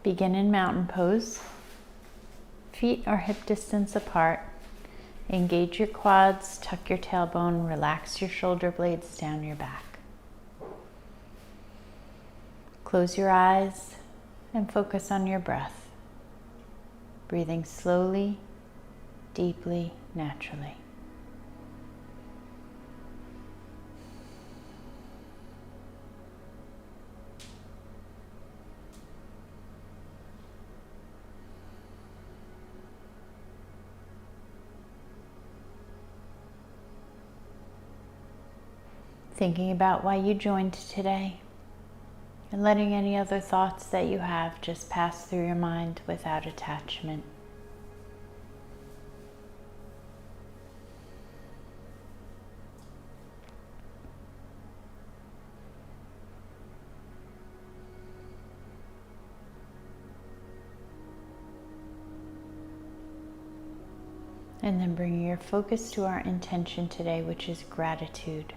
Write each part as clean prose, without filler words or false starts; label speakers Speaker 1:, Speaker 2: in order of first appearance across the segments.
Speaker 1: Begin in mountain pose. Feet are hip distance apart. Engage your quads, tuck your tailbone, relax your shoulder blades down your back. Close your eyes and focus on your breath. Breathing slowly, deeply, naturally. Thinking about why you joined today and letting any other thoughts that you have just pass through your mind without attachment. And then bringing your focus to our intention today, which is gratitude.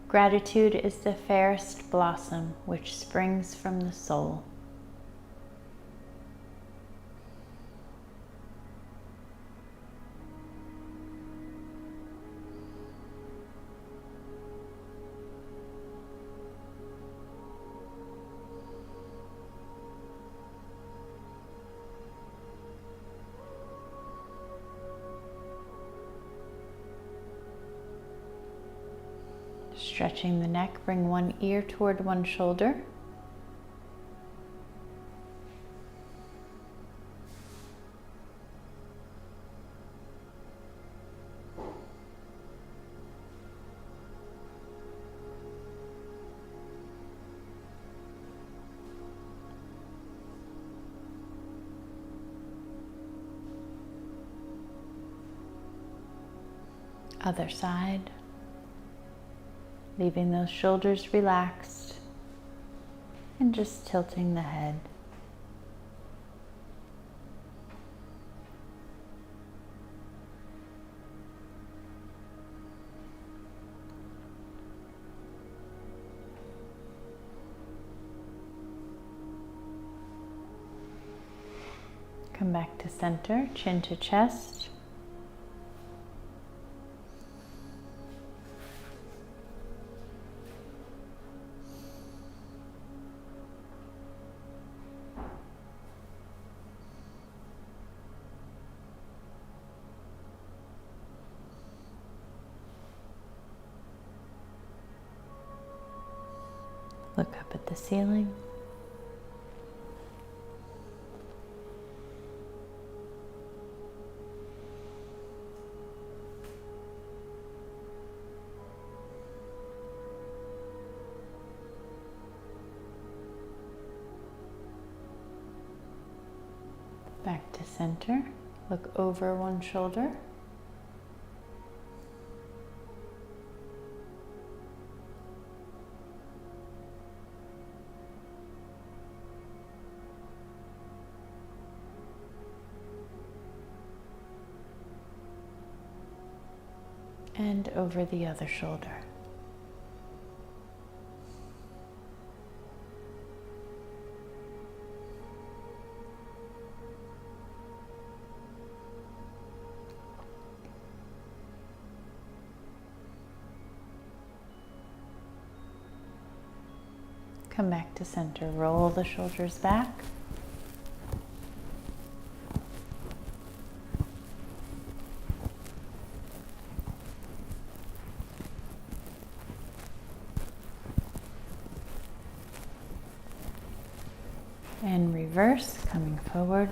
Speaker 1: Gratitude is the fairest blossom which springs from the soul. Stretching the neck, bring one ear toward one shoulder. Other side. Leaving those shoulders relaxed and just tilting the head. Come back to center, chin to chest. Look up at the ceiling. Back to center. Look over one shoulder. And over the other shoulder. Come back to center. Roll the shoulders back. And reverse, coming forward.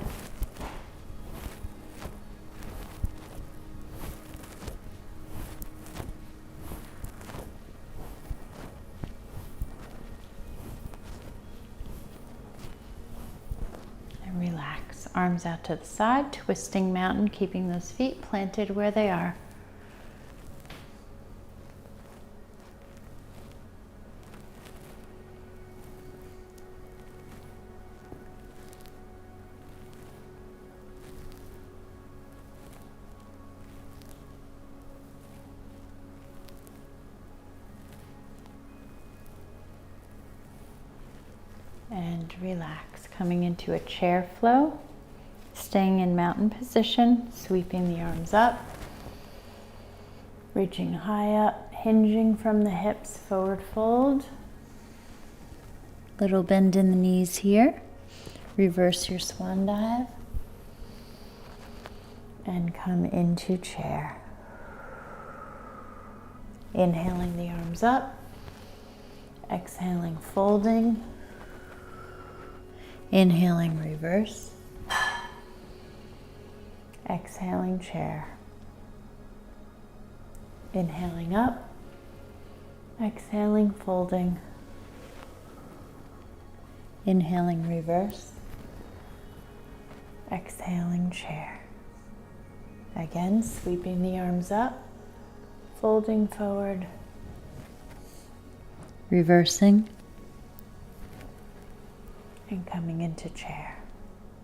Speaker 1: And relax, arms out to the side, twisting mountain, keeping those feet planted where they are. and relax. Coming into a chair flow, staying in mountain position, sweeping the arms up, reaching high up, hinging from the hips, forward fold. Little bend in the knees here. Reverse your swan dive and come into chair. Inhaling the arms up, exhaling, folding, inhaling, reverse, exhaling, chair. Inhaling up, exhaling, folding, inhaling, reverse, exhaling, chair. Again, sweeping the arms up, folding forward, reversing, and coming into chair.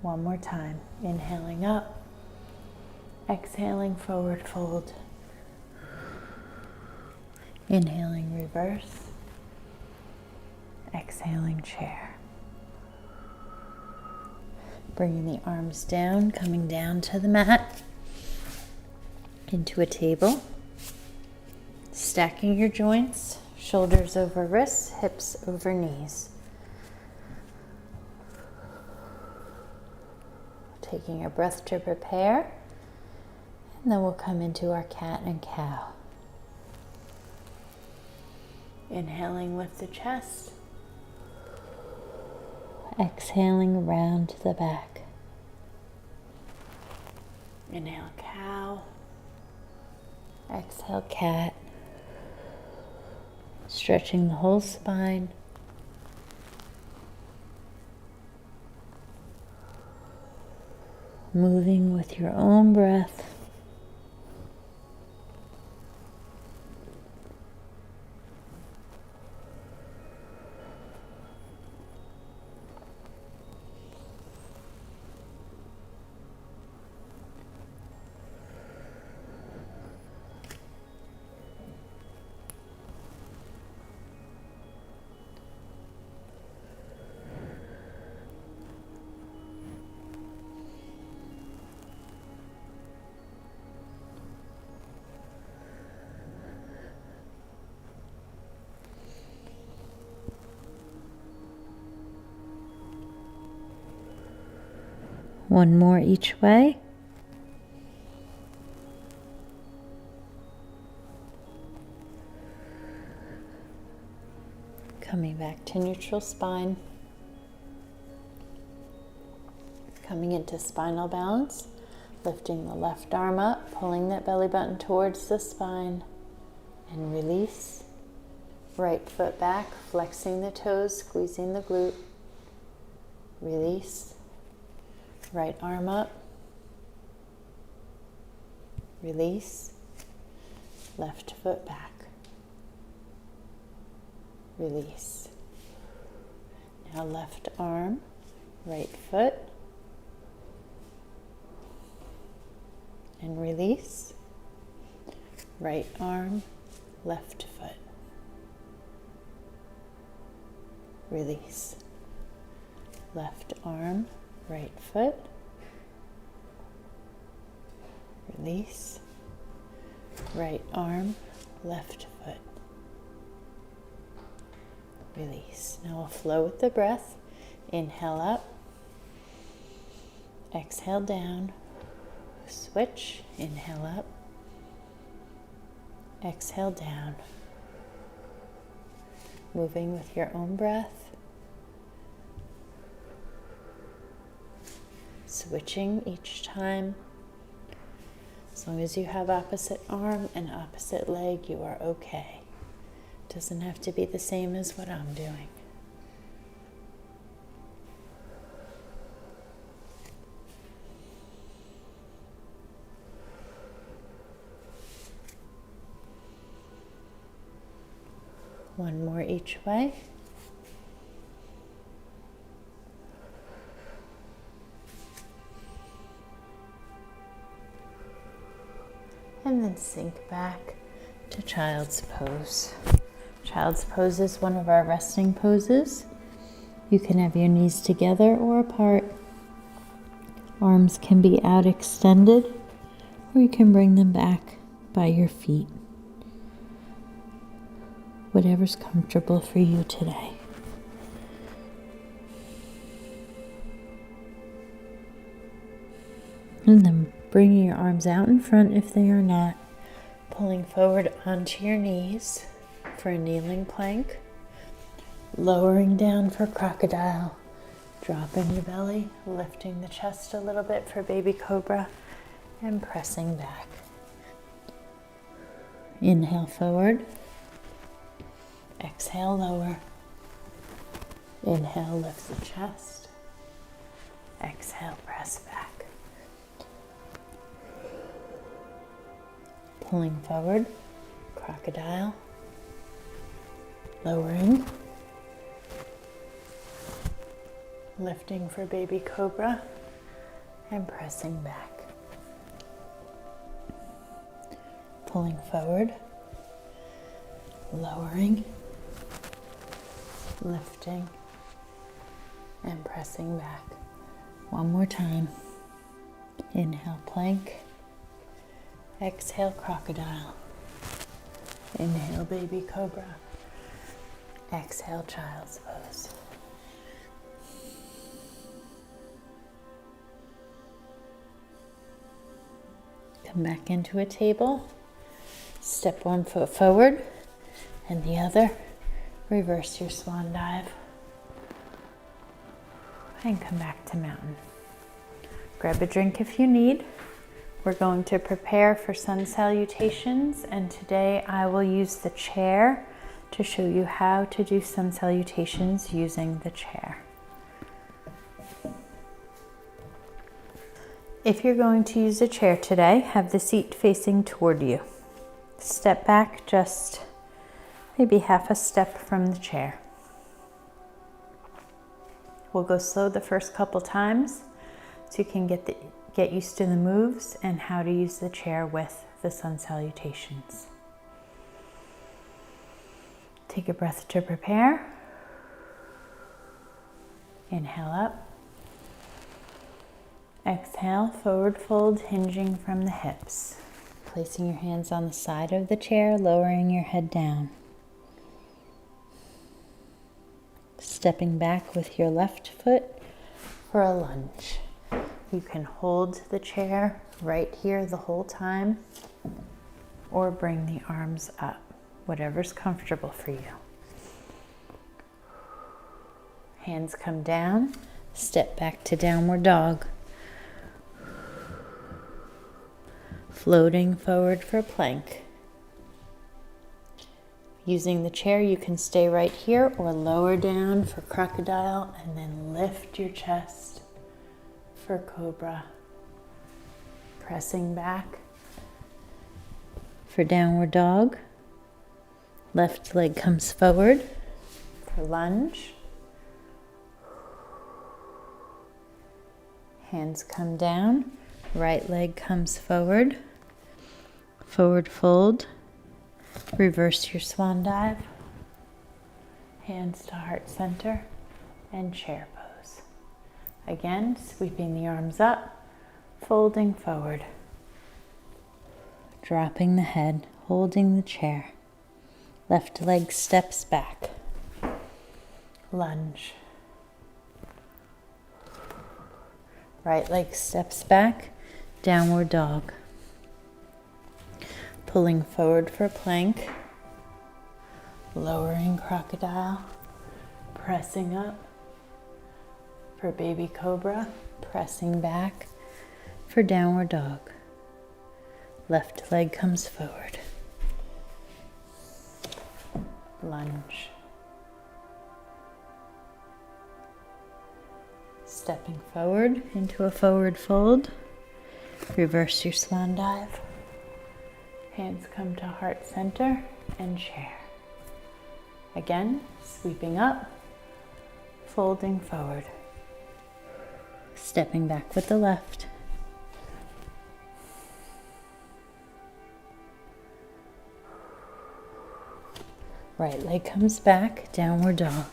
Speaker 1: One more time. Inhaling up, exhaling, forward fold, inhaling, reverse, exhaling, chair. Bringing the arms down, coming down to the mat, into a table. Stacking your joints, shoulders over wrists, hips over knees. Taking a breath to prepare, and then we'll come into our cat and cow. Inhaling, lift the chest. Exhaling, round to the back. Inhale, cow. Exhale, cat. Stretching the whole spine. Moving with your own breath. One more each way. Coming back to neutral spine. Coming into spinal balance. Lifting the left arm up, pulling that belly button towards the spine, and release. Right foot back, flexing the toes, squeezing the glute. Release. Right arm up, release, left foot back, release. Now left arm, right foot, and release, right arm, left foot, release, left arm, right foot, release, right arm, left foot, release. Now we'll flow with the breath. Inhale up, exhale down, switch, inhale up, exhale down. Moving with your own breath. Switching each time. As long as you have opposite arm and opposite leg, you are okay. Doesn't have to be the same as what I'm doing. One more each way. And then sink back to child's pose. Child's pose is one of our resting poses. You can have your knees together or apart. Arms can be out extended, or you can bring them back by your feet. Whatever's comfortable for you today. And then bringing your arms out in front if they are not. Pulling forward onto your knees for a kneeling plank. Lowering down for crocodile. Dropping your belly, lifting the chest a little bit for baby cobra, and pressing back. Inhale forward. Exhale, lower. Inhale, lift the chest. Exhale, press back. Pulling forward, crocodile. Lowering. Lifting for baby cobra and pressing back. Pulling forward, lowering, lifting, and pressing back. One more time. Inhale, plank. Exhale, crocodile. Inhale, baby cobra. Exhale, child's pose. Come back into a table. Step one foot forward and the other. Reverse your swan dive. And come back to mountain. Grab a drink if you need. We're going to prepare for sun salutations, and today I will use the chair to show you how to do sun salutations using the chair. If you're going to use a chair today, have the seat facing toward you. Step back just maybe half a step from the chair. We'll go slow the first couple times so you can get used to the moves and how to use the chair with the sun salutations. Take a breath to prepare. Inhale up. Exhale, forward fold, hinging from the hips. Placing your hands on the side of the chair, lowering your head down. Stepping back with your left foot for a lunge. You can hold the chair right here the whole time, or bring the arms up, whatever's comfortable for you. Hands come down, step back to downward dog. Floating forward for plank. Using the chair, you can stay right here or lower down for crocodile, and then lift your chest for cobra. Pressing back for downward dog. Left leg comes forward for lunge. Hands come down, right leg comes forward. Forward fold, reverse your swan dive, hands to heart center, and chair pose. Again, sweeping the arms up, folding forward, dropping the head, holding the chair. Left leg steps back, lunge. Right leg steps back, downward dog. Pulling forward for plank, lowering crocodile, pressing up for baby cobra, pressing back for downward dog. Left leg comes forward, lunge. Stepping forward into a forward fold, reverse your swan dive. Hands come to heart center and chair. Again, sweeping up, folding forward. Stepping back with the left. Right leg comes back, downward dog.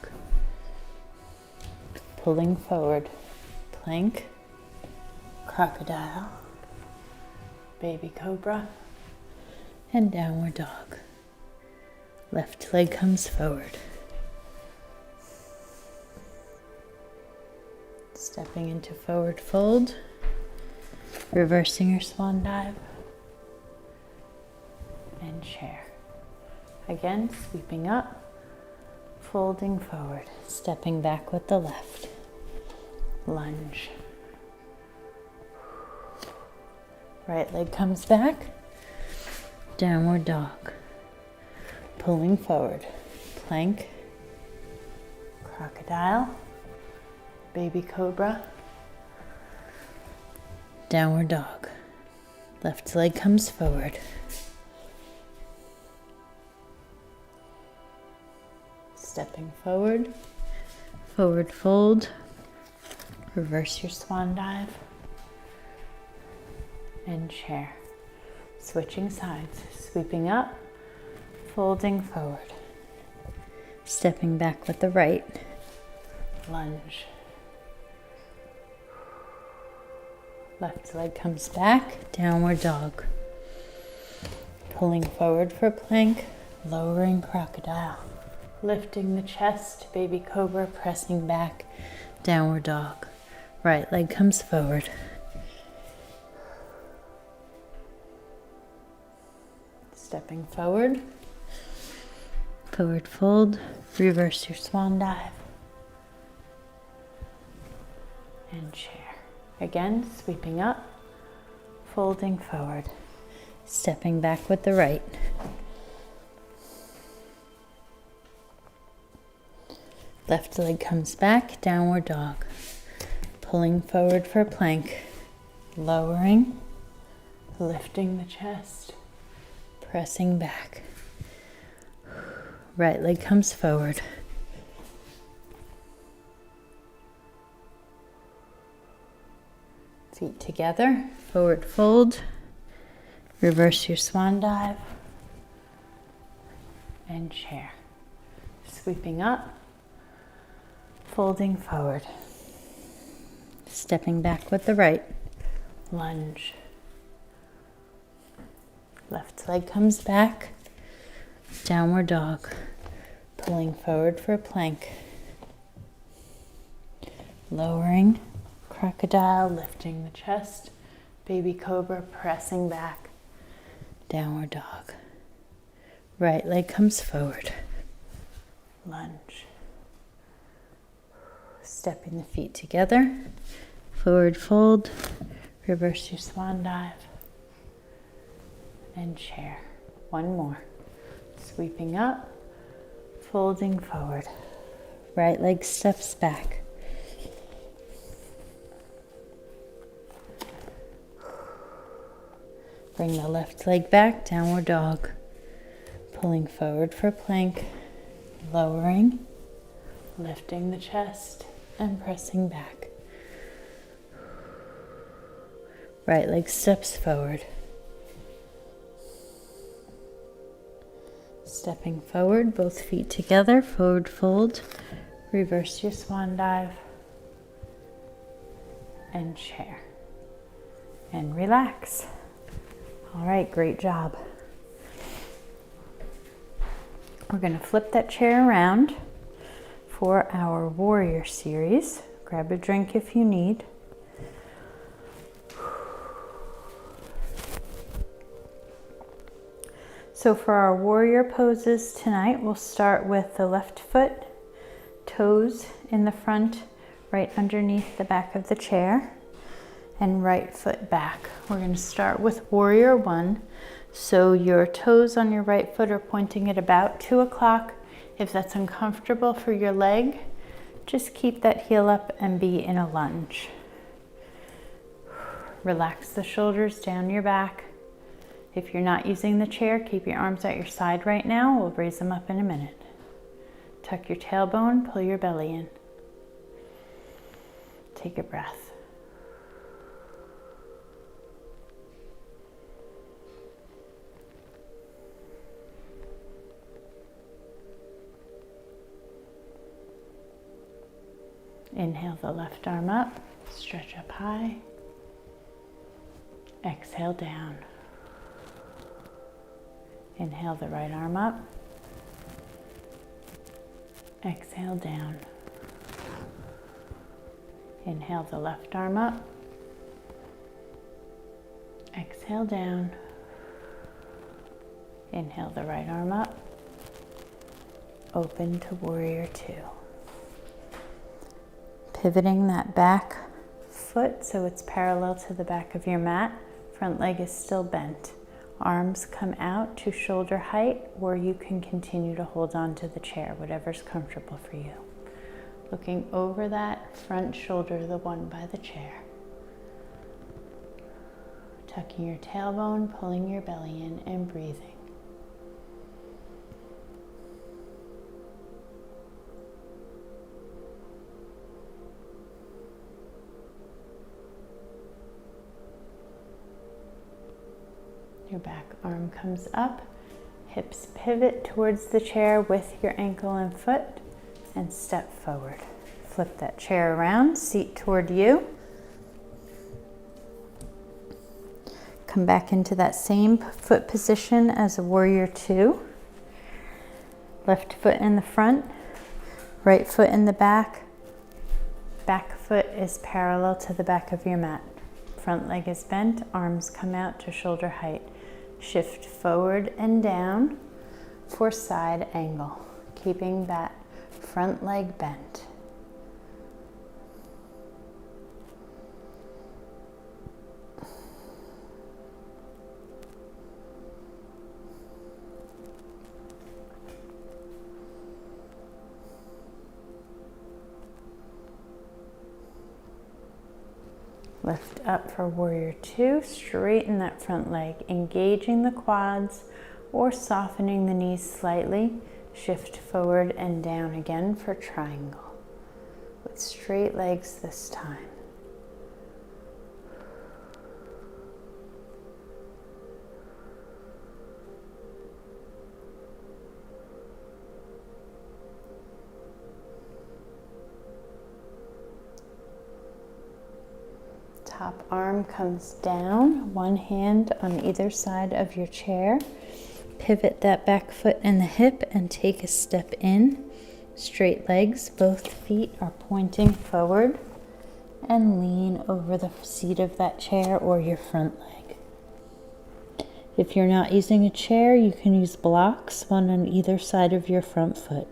Speaker 1: pulling forward. Plank, crocodile, baby cobra, and downward dog. Left leg comes forward. Stepping into forward fold, reversing your swan dive, and chair. Again, sweeping up, folding forward, stepping back with the left. Lunge. Right leg comes back, downward dog. Pulling forward, plank, crocodile, baby cobra, downward dog. Left leg comes forward. Stepping forward, forward fold, reverse your swan dive, and chair. Switching sides, sweeping up, folding forward, stepping back with the right, lunge. Left leg comes back, downward dog. Pulling forward for plank, lowering crocodile. Lifting the chest, baby cobra, pressing back, downward dog. Right leg comes forward. Stepping forward, forward fold, reverse your swan dive, and chair. Again, sweeping up, folding forward, stepping back with the right. Left leg comes back, downward dog. Pulling forward for plank, lowering, lifting the chest, pressing back. Right leg comes forward. Feet together, forward fold, reverse your swan dive, and chair. Sweeping up, folding forward, stepping back with the right, lunge. Left leg comes back, downward dog, pulling forward for plank, lowering, crocodile, lifting the chest, baby cobra, pressing back, downward dog. Right leg comes forward, lunge. Stepping the feet together, forward fold, reverse your swan dive, and chair. One more. Sweeping up, folding forward. Right leg steps back. Bring the left leg back, downward dog. Pulling forward for plank, lowering, lifting the chest, and pressing back. Right leg steps forward. Stepping forward, both feet together, forward fold, reverse your swan dive, and chair. And relax. All right, great job. We're going to flip that chair around for our warrior series. Grab a drink if you need. So for our warrior poses tonight, we'll start with the left foot, toes in the front, right underneath the back of the chair, and right foot back. We're going to start with warrior 1. So your toes on your right foot are pointing at about 2 o'clock. If that's uncomfortable for your leg, just keep that heel up and be in a lunge. Relax the shoulders down your back. If you're not using the chair, keep your arms at your side right now. We'll raise them up in a minute. Tuck your tailbone, pull your belly in. Take a breath. Inhale the left arm up, stretch up high. Exhale down. Inhale the right arm up. Exhale down. Inhale the left arm up. Exhale down. Inhale the right arm up. Open to warrior two. Pivoting that back foot so it's parallel to the back of your mat. Front leg is still bent. Arms come out to shoulder height, or you can continue to hold on to the chair, whatever's comfortable for you. Looking over that front shoulder, the one by the chair. Tucking your tailbone, pulling your belly in, and breathing. Your back arm comes up, hips pivot towards the chair with your ankle and foot, and step forward. Flip that chair around, seat toward you. Come back into that same foot position as a warrior two. Left foot in the front, right foot in the back. Back foot is parallel to the back of your mat. Front leg is bent, arms come out to shoulder height. Shift forward and down for side angle, keeping that front leg bent. Lift up for warrior two, straighten that front leg, engaging the quads or softening the knees slightly. Shift forward and down again for triangle, with straight legs this time. Top arm comes down, one hand on either side of your chair. Pivot that back foot and the hip and take a step in. Straight legs, both feet are pointing forward, and lean over the seat of that chair or your front leg. If you're not using a chair, you can use blocks, one on either side of your front foot.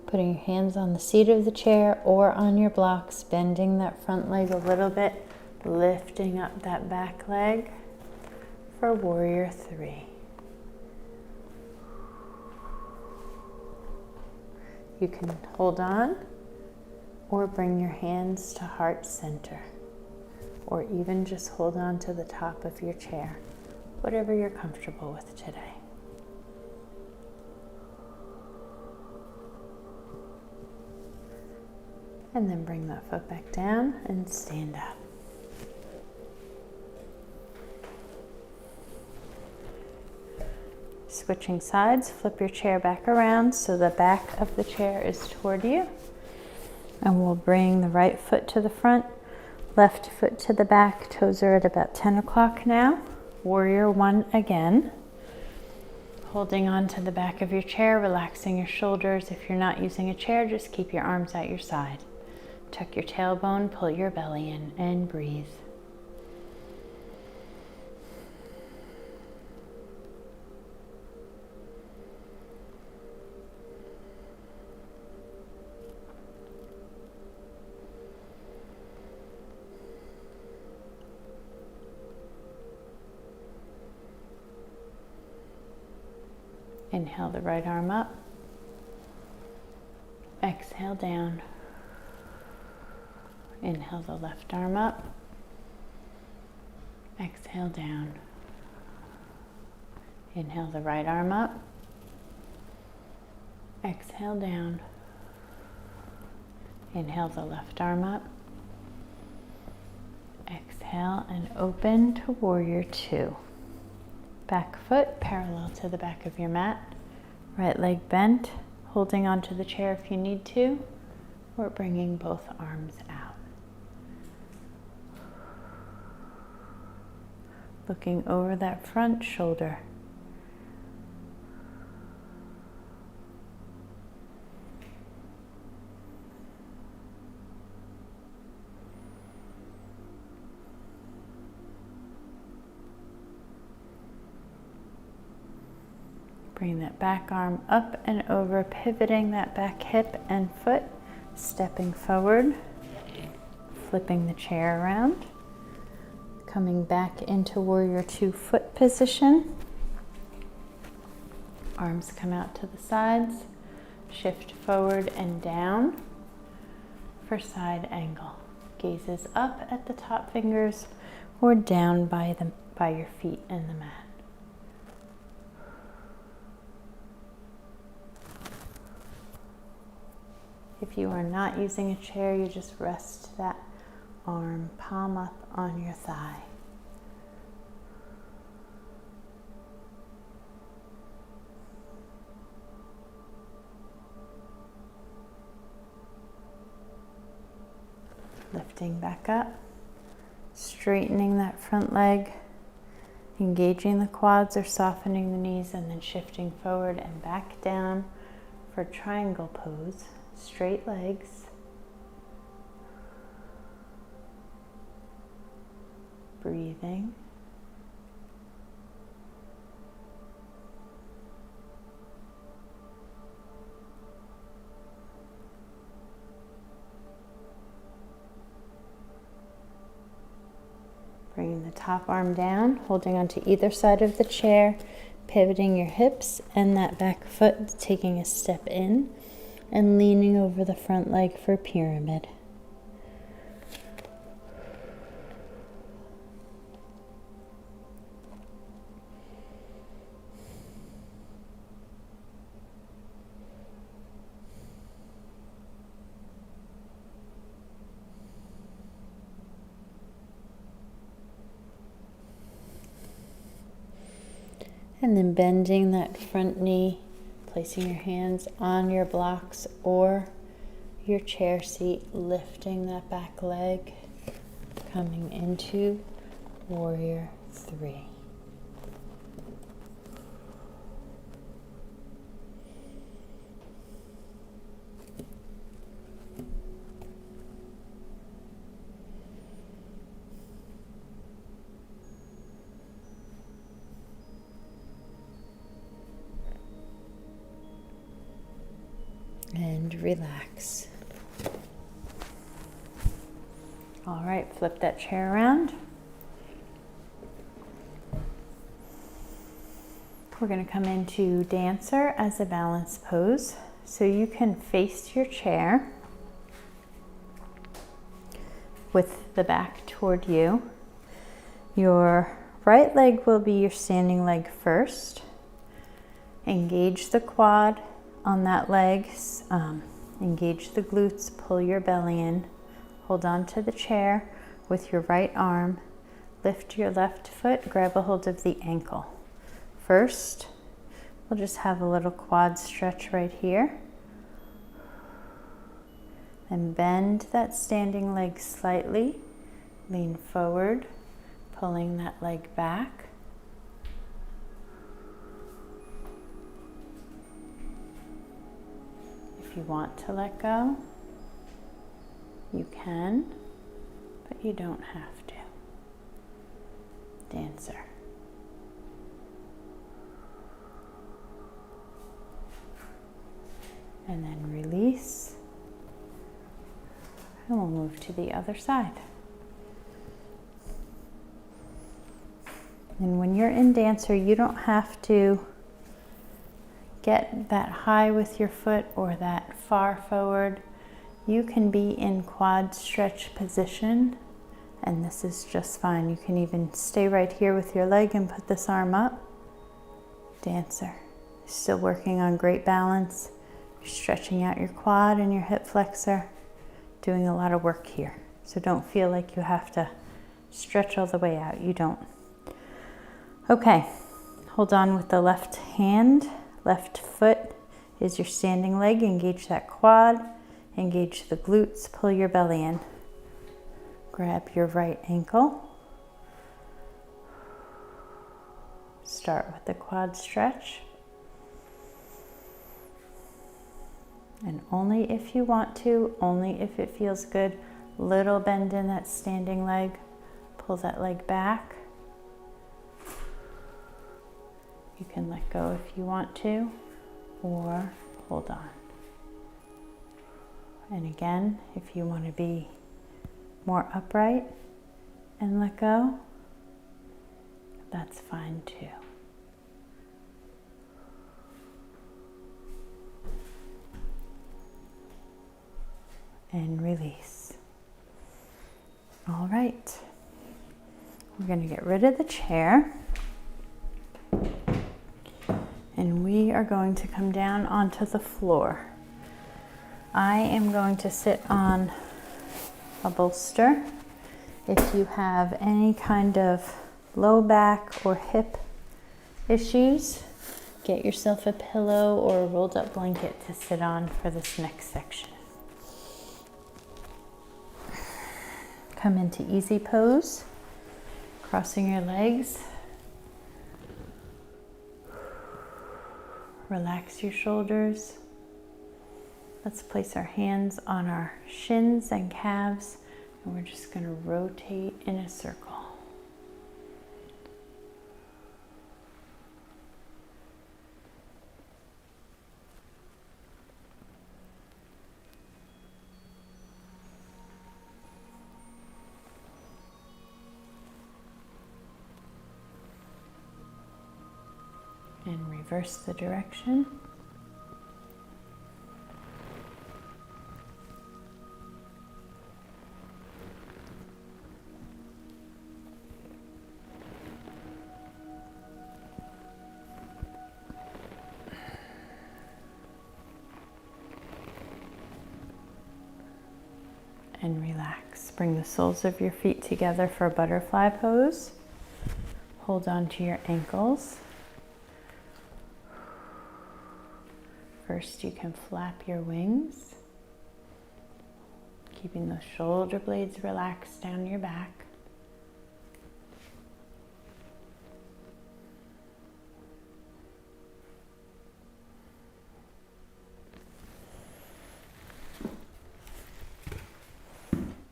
Speaker 1: Putting your hands on the seat of the chair or on your blocks, bending that front leg a little bit, lifting up that back leg for warrior three. You can hold on or bring your hands to heart center, or even just hold on to the top of your chair, whatever you're comfortable with today. And then bring that foot back down and stand up. Switching sides, flip your chair back around so the back of the chair is toward you. And we'll bring the right foot to the front, left foot to the back. Toes are at about 10 o'clock now. Warrior one again. Holding on to the back of your chair, relaxing your shoulders. If you're not using a chair, just keep your arms at your side. Tuck your tailbone, pull your belly in, and breathe. Inhale the right arm up. Exhale down. Inhale the left arm up. Exhale down. Inhale the right arm up. Exhale down. Inhale the left arm up. Exhale and open to warrior two. Back foot parallel to the back of your mat. Right leg bent, holding onto the chair if you need to, or bringing both arms out. Looking over that front shoulder. Bring that back arm up and over, pivoting that back hip and foot, stepping forward, flipping the chair around, coming back into warrior two foot position. Arms come out to the sides, shift forward and down for side angle. Gazes up at the top fingers or down by your feet and the mat. If you are not using a chair, you just rest that arm palm up on your thigh. Lifting back up, straightening that front leg, engaging the quads or softening the knees, and then shifting forward and back down for triangle pose. Straight legs. Breathing. Bringing the top arm down, holding onto either side of the chair, pivoting your hips and that back foot, taking a step in, and leaning over the front leg for pyramid. And then bending that front knee, placing your hands on your blocks or your chair seat, lifting that back leg, coming into warrior three. And relax. All right, flip that chair around. We're going to come into dancer as a balance pose. So you can face your chair with the back toward you. Your right leg will be your standing leg first. Engage the quad on that leg, engage the glutes, pull your belly in, hold on to the chair with your right arm, lift your left foot, grab a hold of the ankle. First, we'll just have a little quad stretch right here, and bend that standing leg slightly, lean forward, pulling that leg back. If you want to let go, you can, but you don't have to. Dancer. And then release. And we'll move to the other side. And when you're in dancer, you don't have to get that high with your foot or that far forward. You can be in quad stretch position, and this is just fine. You can even stay right here with your leg and put this arm up. Dancer. Still working on great balance You're stretching out your quad and your hip flexor, doing a lot of work here. So don't feel like you have to stretch all the way out. You don't. Okay, hold on with the left hand. Left foot is your standing leg. Engage that quad, engage the glutes, pull your belly in. Grab your right ankle. Start with the quad stretch. And only if you want to, only if it feels good. Little bend in that standing leg. Pull that leg back. You can let go if you want to, or hold on. And again, if you want to be more upright and let go, that's fine too. And release. All right. We're going to get rid of the chair. And we are going to come down onto the floor. I am going to sit on a bolster. If you have any kind of low back or hip issues, get yourself a pillow or a rolled up blanket to sit on for this next section. Come into easy pose, crossing your legs. Relax your shoulders. Let's place our hands on our shins and calves, and we're just going to rotate in a circle. And reverse the direction. And relax. Bring the soles of your feet together for a butterfly pose. Hold on to your ankles. First, you can flap your wings, keeping those shoulder blades relaxed down your back.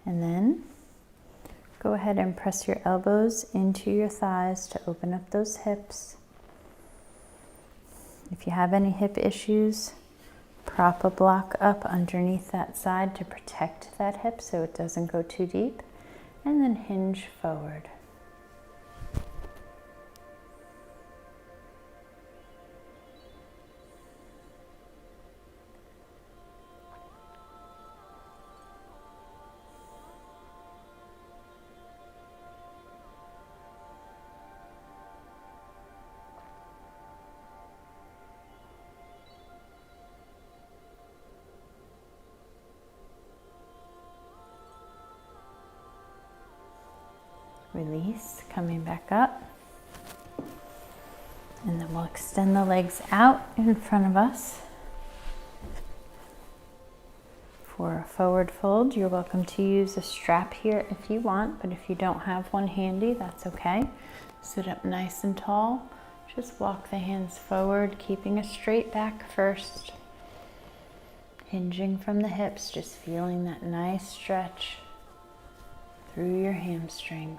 Speaker 1: And then go ahead and press your elbows into your thighs to open up those hips. If you have any hip issues, prop a block up underneath that side to protect that hip so it doesn't go too deep, and then hinge forward. Release, coming back up. And then we'll extend the legs out in front of us. For a forward fold, you're welcome to use a strap here if you want, but if you don't have one handy, that's okay. Sit up nice and tall. Just walk the hands forward, keeping a straight back first. Hinging from the hips, just feeling that nice stretch through your hamstrings.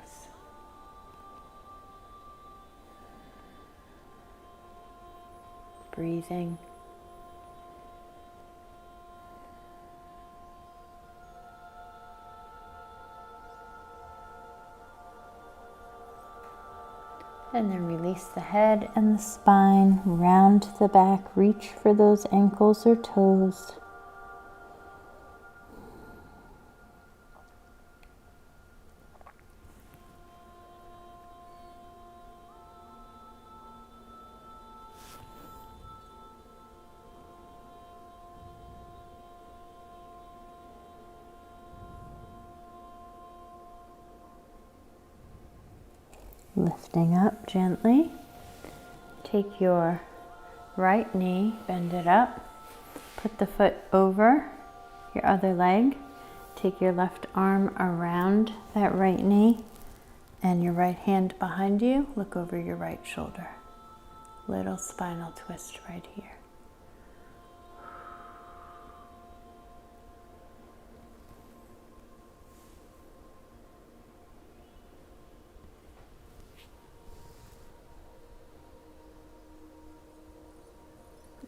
Speaker 1: Breathing. And then release the head and the spine, round the back, reach for those ankles or toes. Lifting up gently. Take your right knee, bend it up. Put the foot over your other leg. Take your left arm around that right knee and your right hand behind you. Look over your right shoulder. Little spinal twist right here.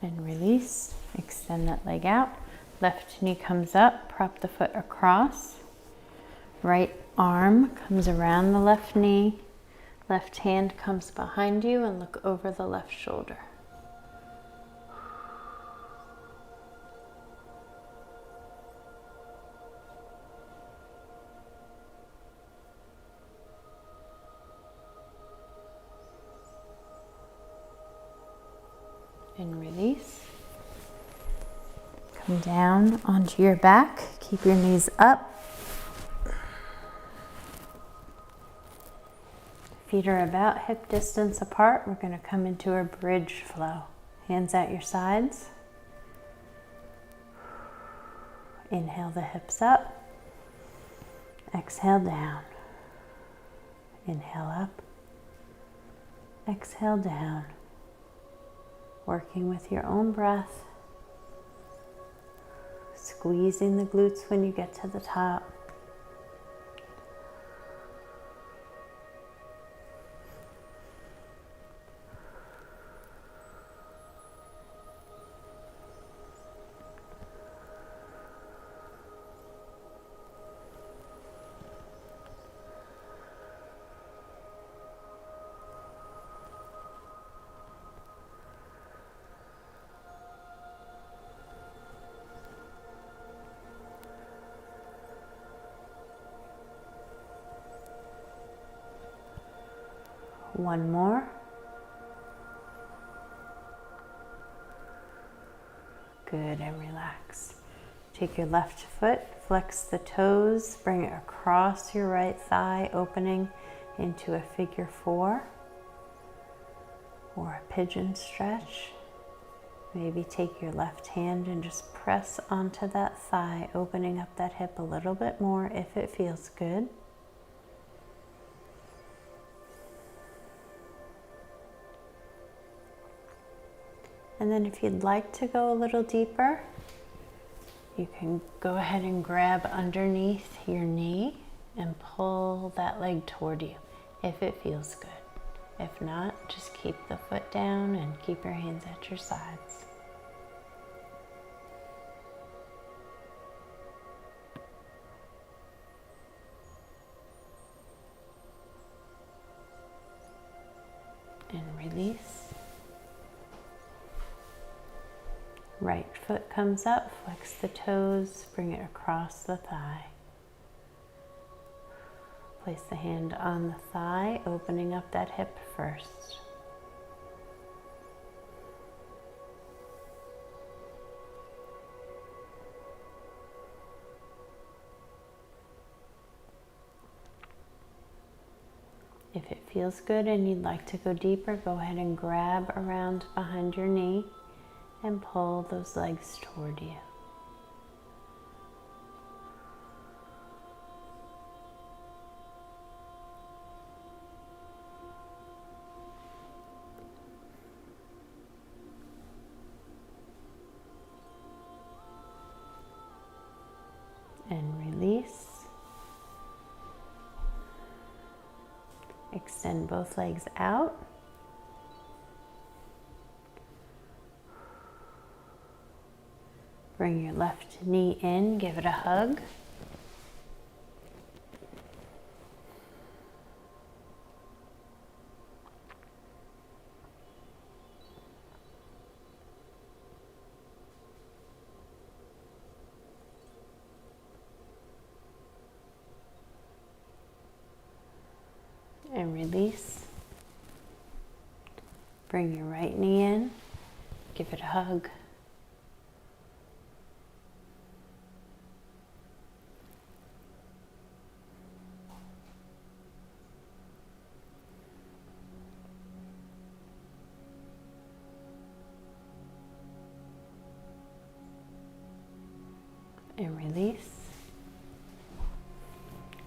Speaker 1: And release. Extend that leg out. Left knee comes up. Prop the foot across. Right arm comes around the left knee. Left hand comes behind you and look over the left shoulder. And release. Come down onto your back. Keep your knees up. Feet are about hip distance apart. We're going to come into a bridge flow. Hands at your sides. Inhale the hips up. Exhale down. Inhale up. Exhale down. Working with your own breath. Squeezing the glutes when you get to the top. One more. Good, and relax. Take your left foot, flex the toes, bring it across your right thigh, opening into a figure 4 or a pigeon stretch. Maybe take your left hand and just press onto that thigh, opening up that hip a little bit more if it feels good. And then if you'd like to go a little deeper, you can go ahead and grab underneath your knee and pull that leg toward you if it feels good. If not, just keep the foot down and keep your hands at your sides. And release. Right foot comes up, flex the toes, bring it across the thigh. Place the hand on the thigh, opening up that hip first. If it feels good and you'd like to go deeper, go ahead and grab around behind your knee and pull those legs toward you. And release. Extend both legs out. Bring your left knee in, give it a hug. And release. Bring your right knee in, give it a hug. and release.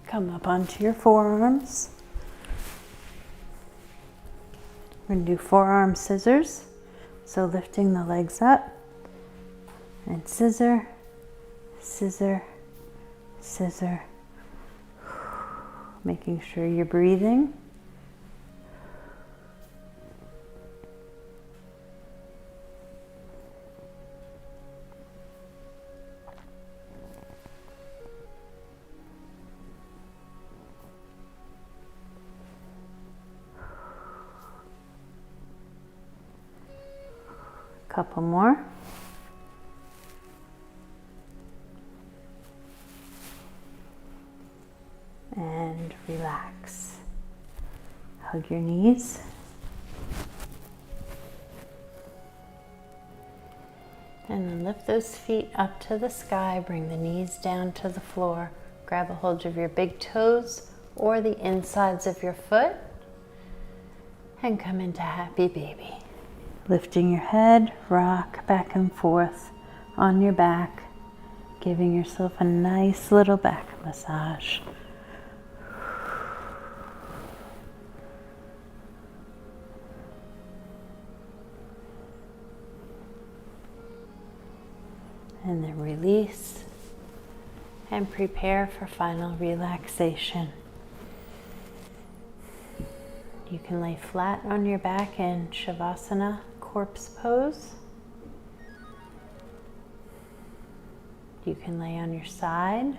Speaker 1: Come up onto your forearms. We're going to do forearm scissors. So lifting the legs up and scissor, scissor, scissor. Making sure you're breathing. Couple more. And relax. Hug your knees. And then lift those feet up to the sky. Bring the knees down to the floor. Grab a hold of your big toes or the insides of your foot. And come into happy baby. Lifting your head, rock back and forth on your back, giving yourself a nice little back massage. And then release and prepare for final relaxation. You can lay flat on your back in Shavasana, corpse pose. You can lay on your side,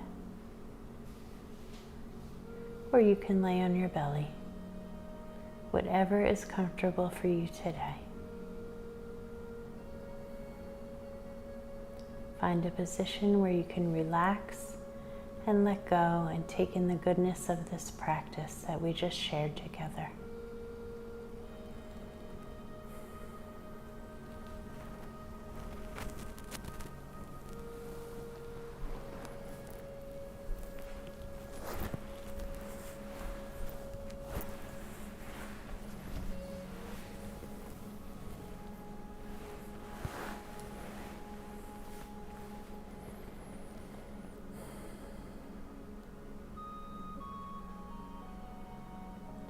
Speaker 1: or you can lay on your belly. Whatever is comfortable for you today. Find a position where you can relax and let go and take in the goodness of this practice that we just shared together.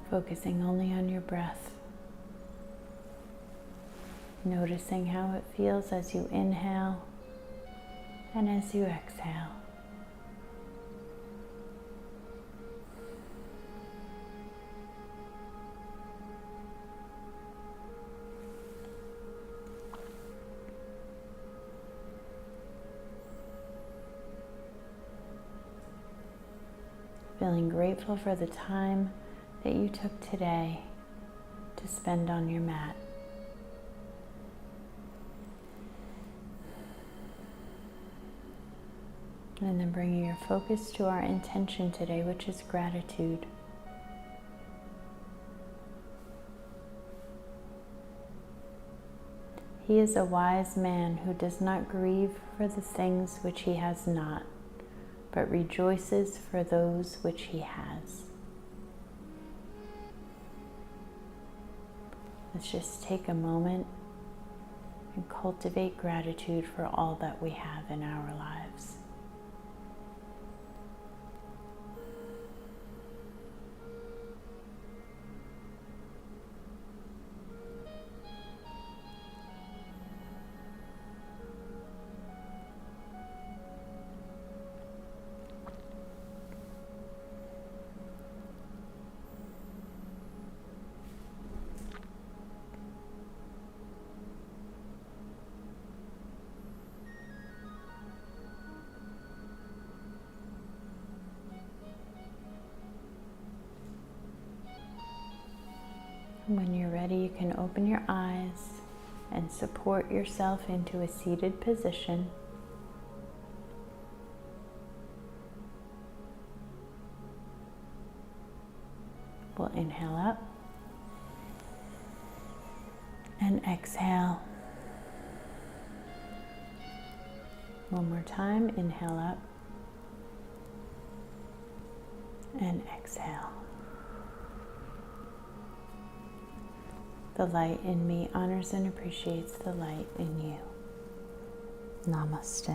Speaker 1: Focusing only on your breath. Noticing how it feels as you inhale and as you exhale. Feeling grateful for the time that you took today to spend on your mat. And then bringing your focus to our intention today, which is gratitude. He is a wise man who does not grieve for the things which he has not, but rejoices for those which he has. Let's just take a moment and cultivate gratitude for all that we have in our lives. When you're ready, you can open your eyes and support yourself into a seated position. We'll inhale up and exhale. One more time, inhale up and exhale. The light in me honors and appreciates the light in you. Namaste.